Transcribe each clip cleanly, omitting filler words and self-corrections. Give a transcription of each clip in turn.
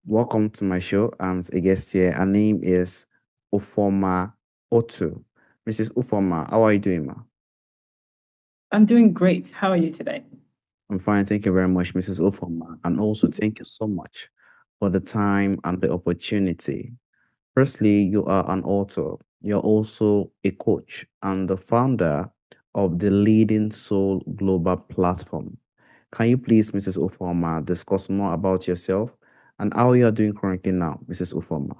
Welcome to my show. I'm a guest here. Her name is Ufoma Otu. Mrs. Ufoma, how are you doing, ma? I'm doing great. How are you today? I'm fine. Thank you very much, Mrs. Ufoma. And also, thank you so much for the time and the opportunity. Firstly, you are an author. You're also a coach and the founder of the Leading Soul Global Platform. Can you please, Mrs. Ufoma, discuss more about yourself and how you are doing currently now, Mrs. Ufoma?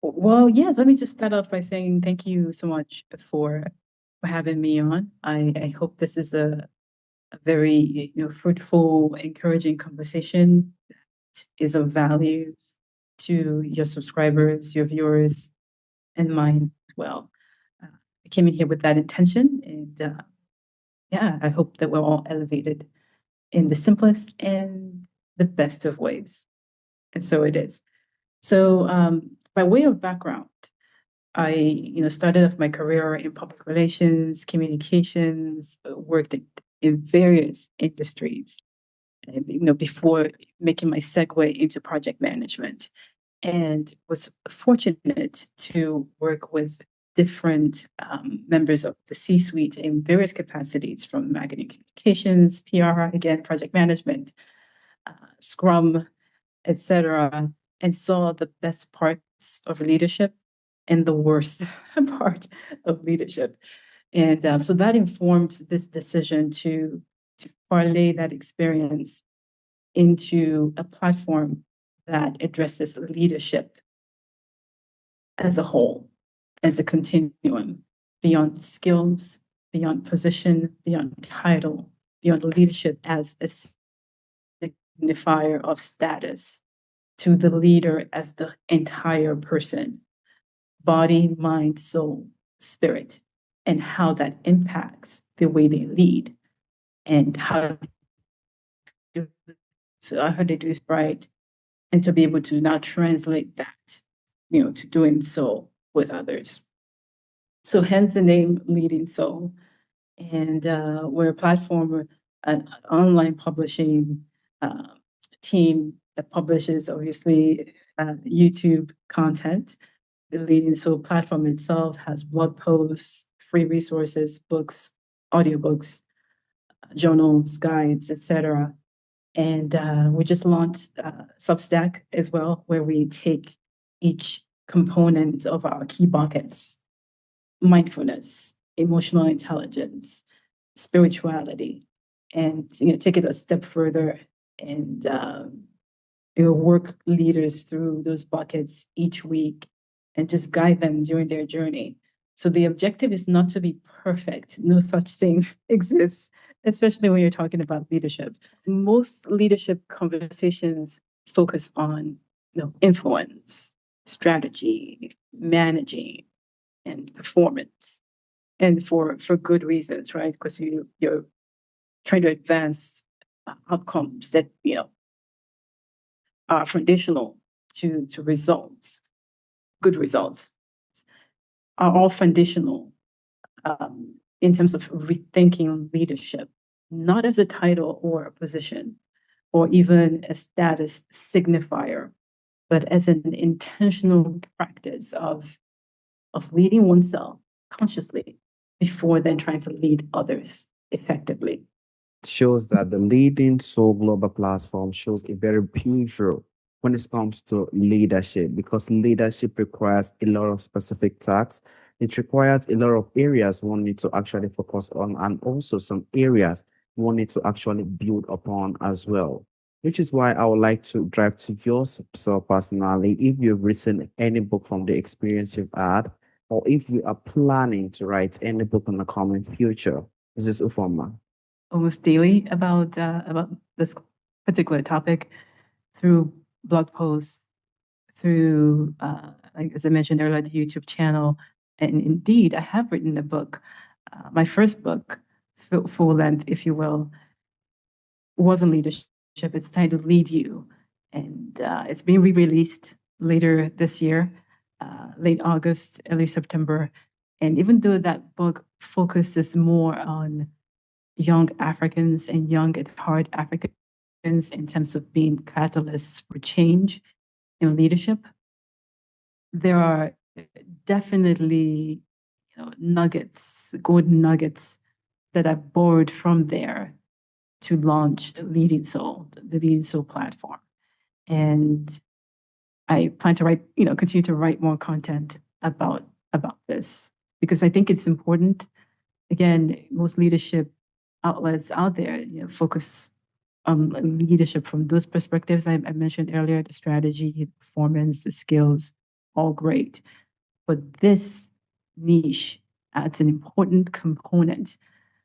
Well, yes, let me just start off by saying thank you so much for having me on. I hope this is a very fruitful, encouraging conversation that is of value to your subscribers, your viewers, and mine as well. I came in here with that intention, and yeah, I hope that we're all elevated in the simplest and the best of ways. And so it is. So, by way of background, I, started off my career in public relations, communications, worked in various industries, and, before making my segue into project management, and was fortunate to work with different members of the C-suite in various capacities, from marketing communications, PR, again, project management, Scrum, etc., and saw the best parts of leadership and the worst part of leadership. And so that informs this decision to parlay that experience into a platform that addresses leadership as a whole, as a continuum, beyond skills, beyond position, beyond title, beyond leadership as a signifier of status, to the leader as the entire person, body, mind, soul, spirit, and how that impacts the way they lead and how to, how to do it right, and to be able to now translate that, to doing so with others. So hence the name Leading Soul. And we're a platform, an online publishing uh, team that publishes, obviously, YouTube content. The Leading Soul platform itself has blog posts, free resources, books, audiobooks, journals, guides, etc. And we just launched Substack as well, where we take each component of our key buckets: mindfulness, emotional intelligence, spirituality, and take it a step further and work leaders through those buckets each week and just guide them during their journey. So the objective is not to be perfect. No such thing exists, especially when you're talking about leadership. Most leadership conversations focus on influence, strategy, managing, and performance, and for good reasons, right? Because you're trying to advance outcomes that are foundational to results. Good results are all foundational in terms of rethinking leadership, not as a title or a position or even a status signifier, but as an intentional practice of leading oneself consciously before then trying to lead others effectively. Shows that the leading soul global platform shows a very huge role when it comes to leadership because leadership requires a lot of specific tasks. It requires a lot of areas one needs to actually focus on, and also some areas one needs to actually build upon as well. Which is why I would like to drive to yourself personally. If you've written any book from the experience you've had, or if you are planning to write any book in the coming future, this is Ufoma. Almost daily about this particular topic through blog posts, through like as I mentioned earlier, the YouTube channel, and indeed I have written a book. My first book, full length, if you will, was on leadership. It's titled Lead You, and it's being re-released later this year, late August, early September. And even though that book focuses more on young Africans and young at heart Africans in terms of being catalysts for change in leadership, there are definitely nuggets, golden nuggets that I borrowed from there to launch Leading Soul, the Leading Soul platform. And I plan to write, continue to write more content about this because I think it's important. Again, most leadership outlets out there, focus on leadership from those perspectives I mentioned earlier: the strategy, the performance, the skills, all great. But this niche adds an important component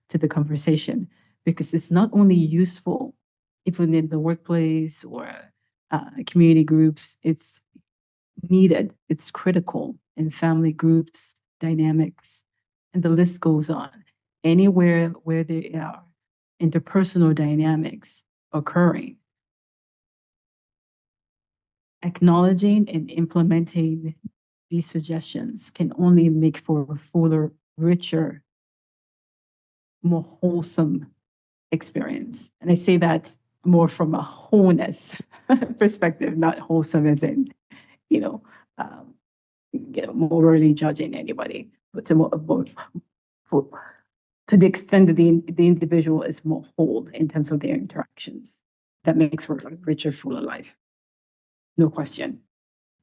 to the conversation because it's not only useful even in the workplace or community groups, it's needed, it's critical in family groups, dynamics, and the list goes on. Anywhere where there are interpersonal dynamics occurring, acknowledging and implementing these suggestions can only make for a fuller, richer, more wholesome experience. And I say that more from a wholeness perspective, not wholesome as in, you know, um, morally judging anybody, but for, to the extent that the individual is more whole in terms of their interactions. That makes for a richer, fuller life. No question.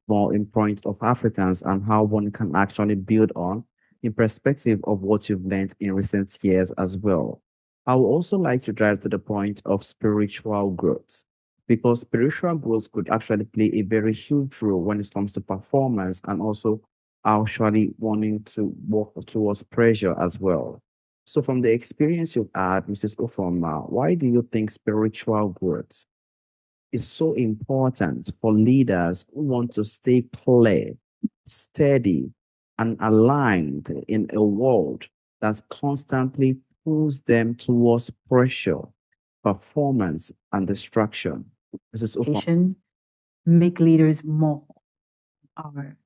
More in point of Africans and how one can actually build on in perspective of what you've learned in recent years as well. I would also like to drive to the point of spiritual growth because spiritual growth could actually play a very huge role when it comes to performance and also actually wanting to work towards pressure as well. So, from the experience you've had, Mrs. Ufoma, why do you think spiritual growth is so important for leaders who want to stay clear, steady, and aligned in a world that constantly pulls them towards pressure, performance, and distraction? Mrs. Ufo, Make leaders more, or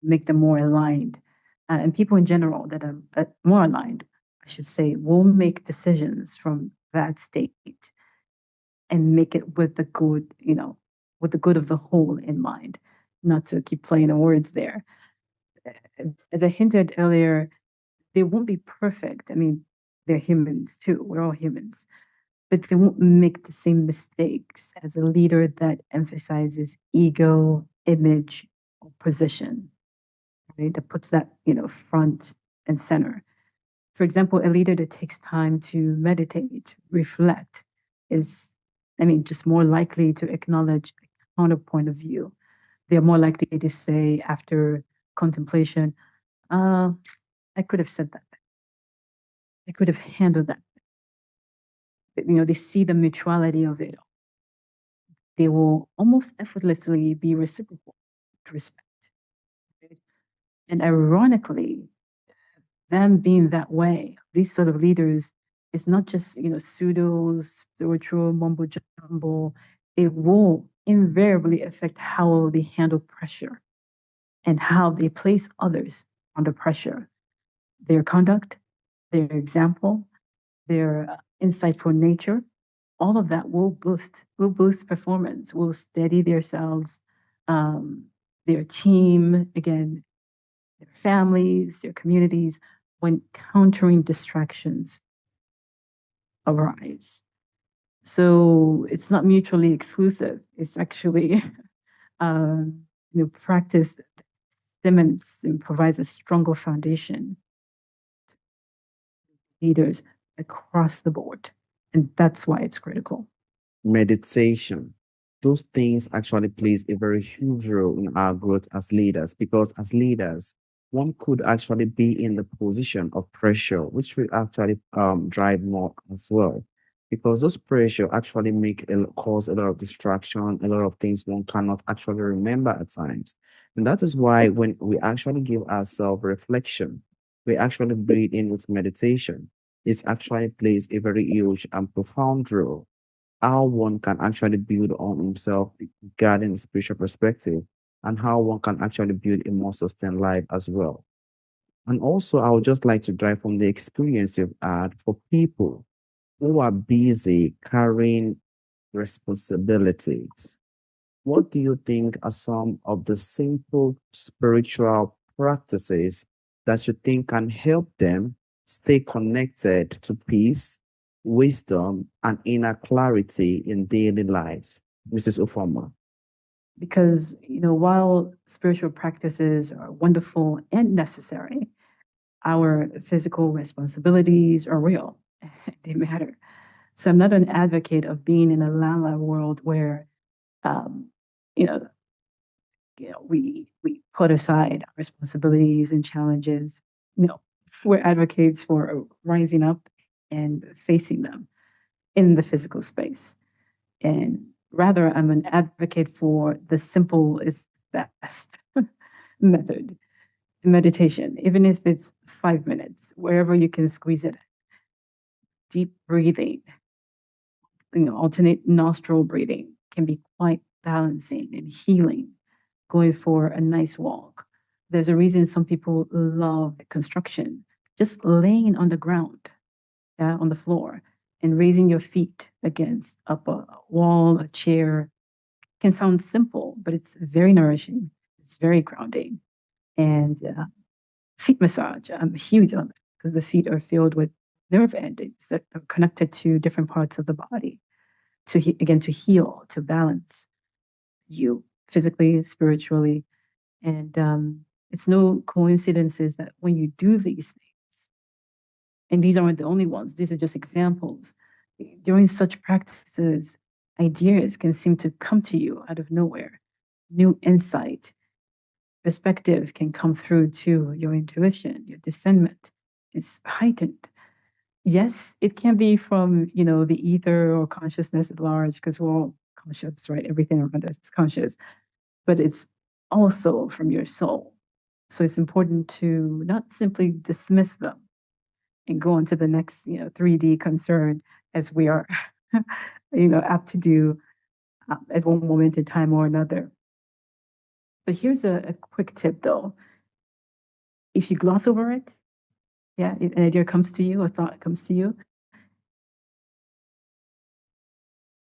make them more aligned. And people in general that are more aligned, I should say, will make decisions from that state and make it with the good, with the good of the whole in mind, not to keep playing the words there. As I hinted earlier, they won't be perfect. I mean, they're humans too. We're all humans. But they won't make the same mistakes as a leader that emphasizes ego, image, or position, right? That puts that, front and center. For example, a leader that takes time to meditate, reflect, is, just more likely to acknowledge a counterpoint of view. They're more likely to say after contemplation, uh, I could have said that. I could have handled that. They see the mutuality of it. They will almost effortlessly be reciprocal to respect. Right? And ironically, them being that way, these sort of leaders, is not just pseudo spiritual mumbo jumbo. It will invariably affect how they handle pressure and how they place others under pressure. Their conduct, their example, their insightful nature, all of that will boost performance, will steady themselves, um, their team, again, their families, their communities, when countering distractions arise. So it's not mutually exclusive. It's actually, practice that cements and provides a stronger foundation to leaders across the board. And that's why it's critical. meditation. Those things actually plays a very huge role in our growth as leaders because as leaders, one could actually be in the position of pressure, which will actually drive more as well. Because those pressure actually cause a lot of distraction, a lot of things one cannot actually remember at times. And that is why when we actually give ourselves reflection, we actually breathe in with meditation. It actually plays a very huge and profound role how one can actually build on himself regarding the spiritual perspective and how one can actually build a more sustained life as well. And also, I would just like to drive from the experience you've had for people who are busy carrying responsibilities. What do you think are some of the simple spiritual practices that you think can help them stay connected to peace, wisdom, and inner clarity in daily lives? Mrs. Ufoma. Because, while spiritual practices are wonderful and necessary, our physical responsibilities are real. They matter. So I'm not an advocate of being in a la world where, um, you know, we put aside our responsibilities and challenges. No, we're advocates for rising up and facing them in the physical space. And rather, I'm an advocate for the simple is best method, meditation, even if it's 5 minutes, wherever you can squeeze it. Deep breathing, alternate nostril breathing can be quite balancing and healing. Going for a nice walk. There's a reason some people love construction. Just laying on the ground, yeah, on the floor, and raising your feet against up a wall, a chair can sound simple, but it's very nourishing. It's very grounding. And feet massage, I'm huge on that because the feet are filled with nerve endings that are connected to different parts of the body again to heal, to balance you physically, spiritually, and it's no coincidences that when you do these things, and these aren't the only ones, these are just examples. During such practices, ideas can seem to come to you out of nowhere. New insight, perspective can come through to your intuition, your discernment is heightened. Yes, it can be from, the ether or consciousness at large, because we're all conscious, right? Everything around us is conscious, but it's also from your soul. So it's important to not simply dismiss them and go on to the next, 3D concern as we are, apt to do at one moment in time or another. But here's a quick tip though. If you gloss over it, yeah, an idea comes to you, a thought comes to you,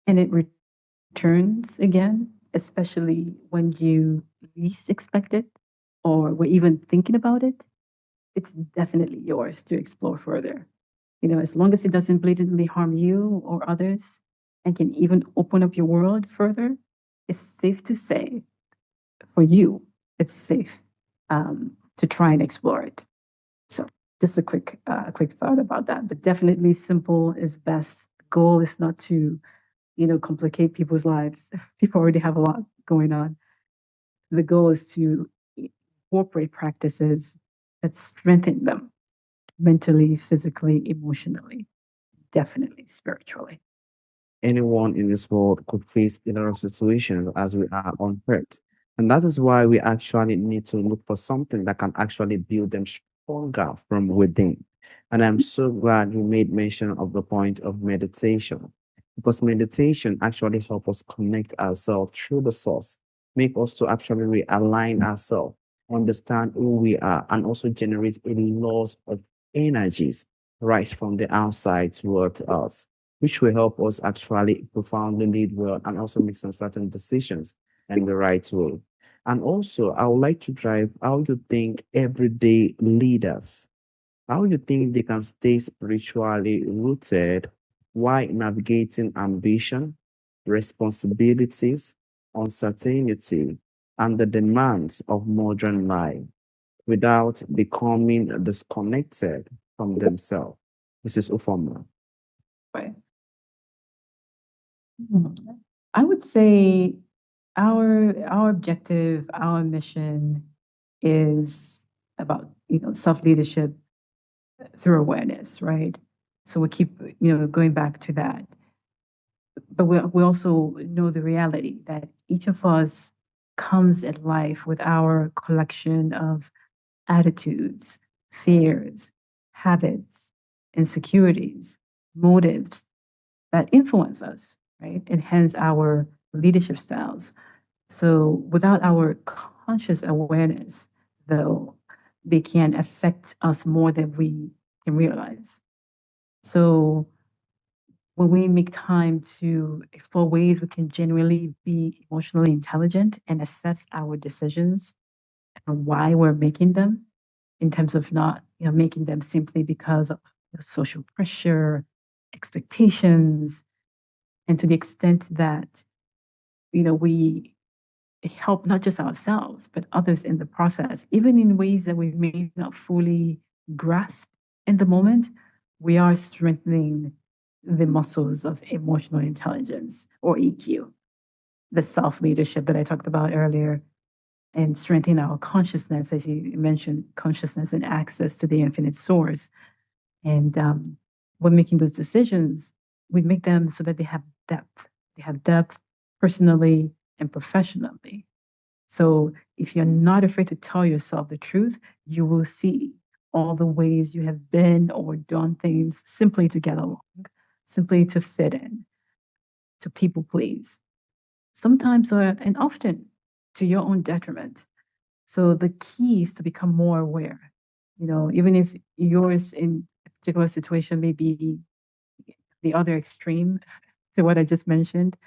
and it returns again, especially when you least expect it or were even thinking about it, it's definitely yours to explore further. As long as it doesn't blatantly harm you or others and can even open up your world further, it's safe to say for you, it's safe to try and explore it. So just a quick thought about that. But definitely simple is best. The goal is not to, complicate people's lives. People already have a lot going on. The goal is to incorporate practices that strengthen them mentally, physically, emotionally, definitely spiritually. Anyone in this world could face a lot of situations as we are on earth. And that is why we actually need to look for something that can actually build them stronger from within. And I'm so glad you made mention of the point of meditation, because meditation actually helps us connect ourselves through the source, make us to actually realign ourselves, understand who we are, and also generate a lot of energies right from the outside towards us, which will help us actually profoundly lead well and also make some certain decisions in the right way. And also, I would like to drive how you think everyday leaders, how you think they can stay spiritually rooted while navigating ambition, responsibilities, uncertainty, and the demands of modern life without becoming disconnected from themselves. Mrs. Ufoma. Right. I would say our objective, our mission is about self leadership through awareness, right? So we keep going back to that, but we also know the reality that each of us comes at life with our collection of attitudes, fears, habits, insecurities, motives that influence us, right? And hence our leadership styles. So without our conscious awareness, though, they can affect us more than we can realize. So when we make time to explore ways we can genuinely be emotionally intelligent and assess our decisions and why we're making them, in terms of not making them simply because of social pressure, expectations, and to the extent that we help not just ourselves but others in the process, even in ways that we may not fully grasp in the moment. We are strengthening the muscles of emotional intelligence, or EQ, the self leadership that I talked about earlier, and strengthening our consciousness, as you mentioned, consciousness and access to the infinite source. And when making those decisions, we make them so that they have depth. They have depth personally and professionally. So if you're not afraid to tell yourself the truth, you will see all the ways you have been or done things simply to get along, simply to fit in, to people please, sometimes and often to your own detriment. So the key is to become more aware. Even if yours in a particular situation may be the other extreme to what I just mentioned,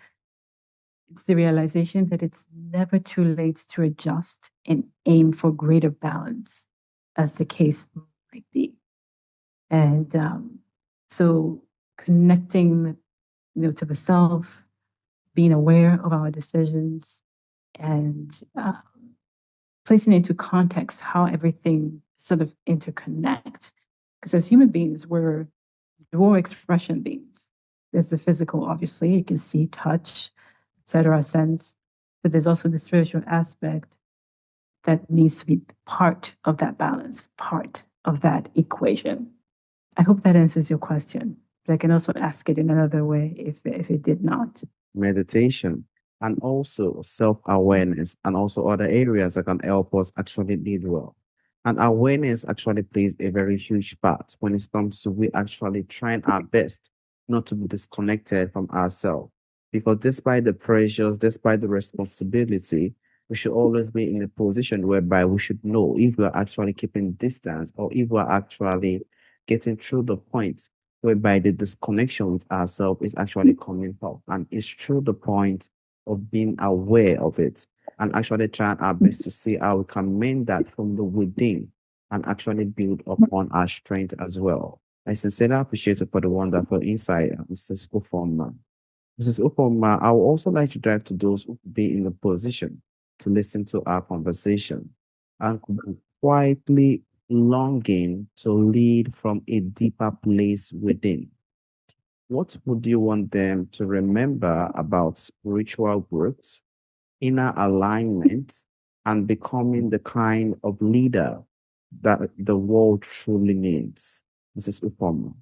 it's the realization that it's never too late to adjust and aim for greater balance, as the case might be. And so connecting, to the self, being aware of our decisions, and placing into context how everything sort of interconnect. Because as human beings, we're dual expression beings. There's the physical, obviously, you can see, touch, etc., sense, but there's also the spiritual aspect that needs to be part of that balance, part of that equation. I hope that answers your question, but I can also ask it in another way if it did not. Meditation, and also self-awareness, and also other areas that can help us actually lead well. And awareness actually plays a very huge part when it comes to we actually trying our best not to be disconnected from ourselves. Because despite the pressures, despite the responsibility, we should always be in a position whereby we should know if we are actually keeping distance or if we are actually getting through the point whereby the disconnection with ourselves is actually coming up. And it's through the point of being aware of it and actually trying our best to see how we can mend that from the within and actually build upon our strength as well. I sincerely appreciate you for the wonderful insight, Mrs. Ufoma. Mrs. Ufoma, I would also like to drive to those who could be in the position to listen to our conversation and could be quietly longing to lead from a deeper place within. What would you want them to remember about spiritual growth, inner alignment, and becoming the kind of leader that the world truly needs? Mrs. Ufoma.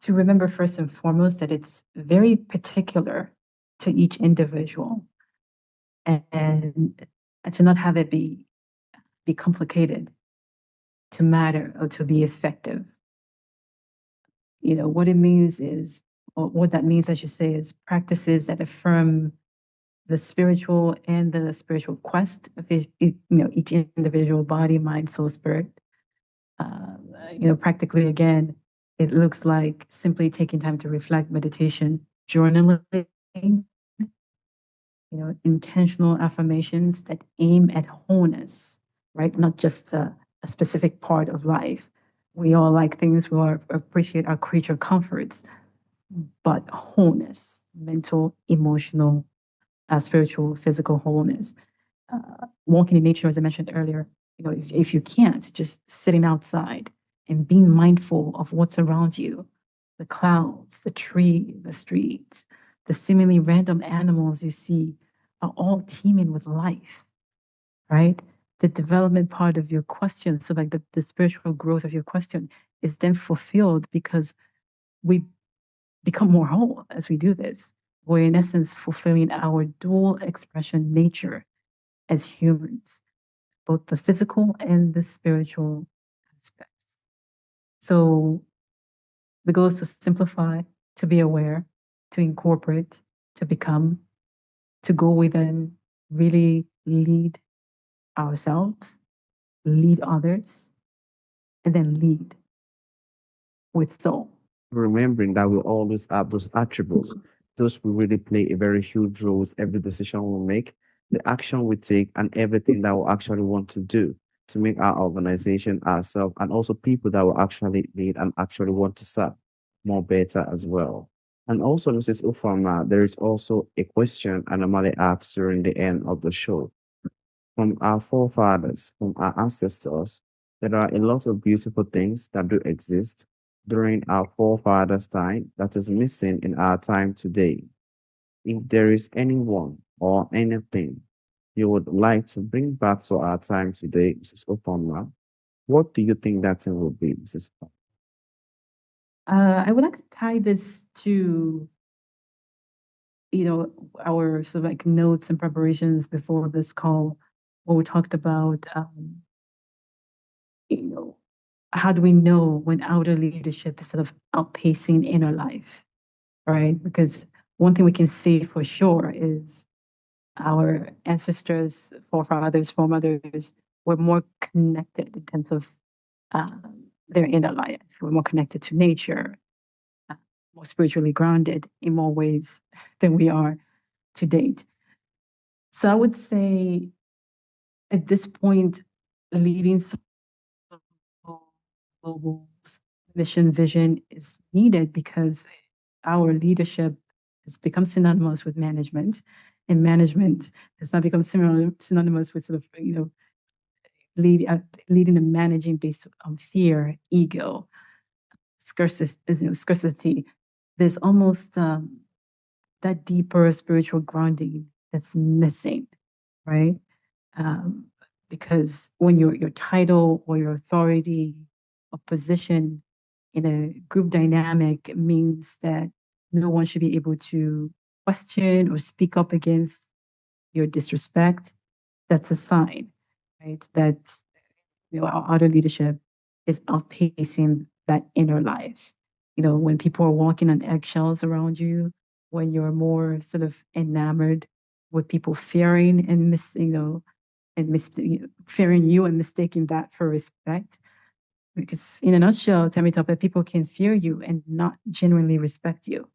To remember first and foremost that it's very particular to each individual, and to not have it be complicated to matter or to be effective. What it means is, or what that means, I should say, is practices that affirm the spiritual and the spiritual quest of each individual body, mind, soul, spirit. Practically again, it looks like simply taking time to reflect, meditation, journaling, intentional affirmations that aim at wholeness, right? Not just a specific part of life. We all like things, we all appreciate our creature comforts, but wholeness, mental, emotional, spiritual, physical wholeness. Walking in nature, as I mentioned earlier, if you can't, just sitting outside and being mindful of what's around you, the clouds, the tree, the streets, the seemingly random animals you see are all teeming with life, right? The development part of your question, so like the spiritual growth of your question, is then fulfilled because we become more whole as we do this. We're in essence fulfilling our dual expression nature as humans, both the physical and the spiritual aspects. So the goal is to simplify, to be aware, to incorporate, to become, to go within, really lead ourselves, lead others, and then lead with soul. remembering that we always have those attributes. Those will really play a very huge role with every decision we make, the action we take, and everything that we actually want to do to make our organization, ourselves, and also people that we actually need and actually want to serve more better as well. And also, Mrs. Ufama, there is also a question I normally ask during the end of the show from our forefathers, from our ancestors. There are a lot of beautiful things that do exist during our forefathers' time that is missing in our time today. If there is anyone or anything you would like to bring back to our time today, Mrs. Oponma, what do you think that thing would be, Mrs. I would like to tie this to, you know, our sort of like notes and preparations before this call, where we talked about, you know, how do we know when outer leadership is sort of outpacing inner life, right? Because one thing we can say for sure is our ancestors, forefathers, foremothers were more connected in terms of their inner life. We're more connected to nature, uh, more spiritually grounded in more ways than we are to date. So I would say at this point, leading global mission vision is needed because our leadership has become synonymous with management, and management has not become synonymous with sort of lead, leading and managing based on fear, ego, scarcity. There's almost that deeper spiritual grounding that's missing, right? Um, because when your title or your authority or position in a group dynamic means that no one should be able to question or speak up against your disrespect, that's a sign, right? That our outer leadership is outpacing that inner life. When people are walking on eggshells around you, when you're more sort of enamored with people fearing and fearing you and mistaking that for respect. Because in a nutshell, Temitope, people can fear you and not genuinely respect you.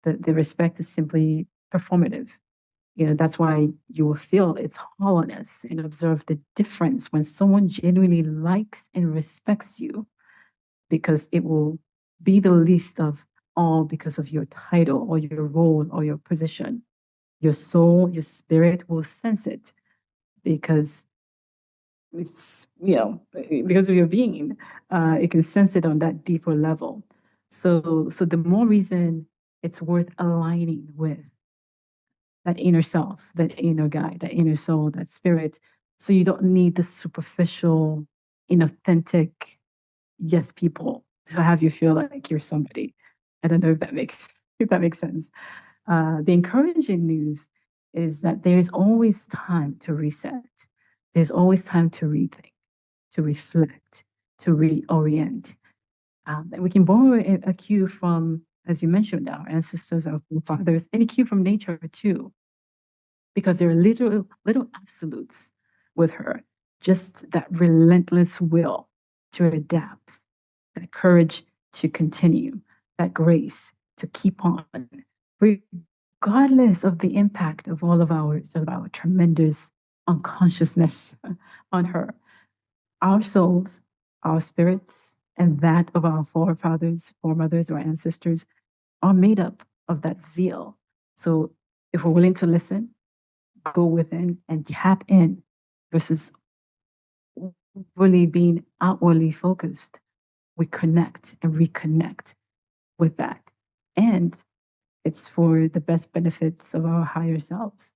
The respect is simply performative. That's why you will feel its hollowness and observe the difference when someone genuinely likes and respects you, because it will be the least of all because of your title or your role or your position. Your soul, your spirit will sense it because it's, because of your being. It can sense it on that deeper level. So the more reason it's worth aligning with that inner self, that inner guide, that inner soul, that spirit. So you don't need the superficial, inauthentic yes people to have you feel like you're somebody. I don't know if that makes sense. The encouraging news is that there's always time to reset. There's always time to rethink, to reflect, to reorient. And we can borrow a cue from, as you mentioned, our ancestors, our forefathers, any cue from nature too, because there are little absolutes with her. Just that relentless will to adapt, that courage to continue, that grace to keep on, regardless of the impact of all of our tremendous unconsciousness on her. Our souls, our spirits, and that of our forefathers, foremothers, or ancestors are made up of that zeal. So if we're willing to listen, go within and tap in versus really being outwardly focused, we connect and reconnect with that. And it's for the best benefits of our higher selves.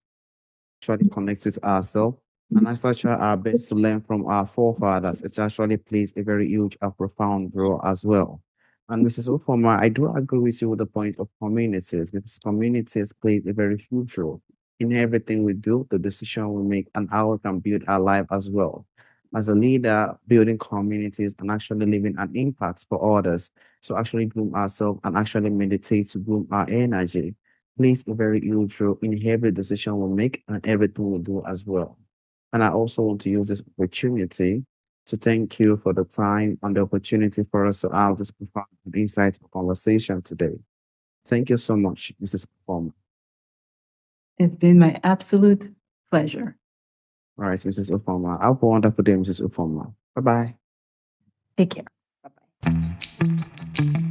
Actually connects with ourselves and actually try our best to learn from our forefathers. It actually plays a very huge and profound role as well. And Mrs. Ofoma, I do agree with you with the point of communities because communities play a very huge role in everything we do, the decision we make, and how we can build our life as well. As a leader, building communities and actually leaving an impact for others. So actually groom ourselves and actually meditate to groom our energy plays a very huge role in every decision we make and everything we do as well. And I also want to use this opportunity to thank you for the time and the opportunity for us to have this profound and insightful conversation today. Thank you so much, Mrs. Performer. It's been my absolute pleasure. All right, Mrs. Ufoma. Have a wonderful day, Mrs. Ufoma. Bye bye. Take care. Bye bye.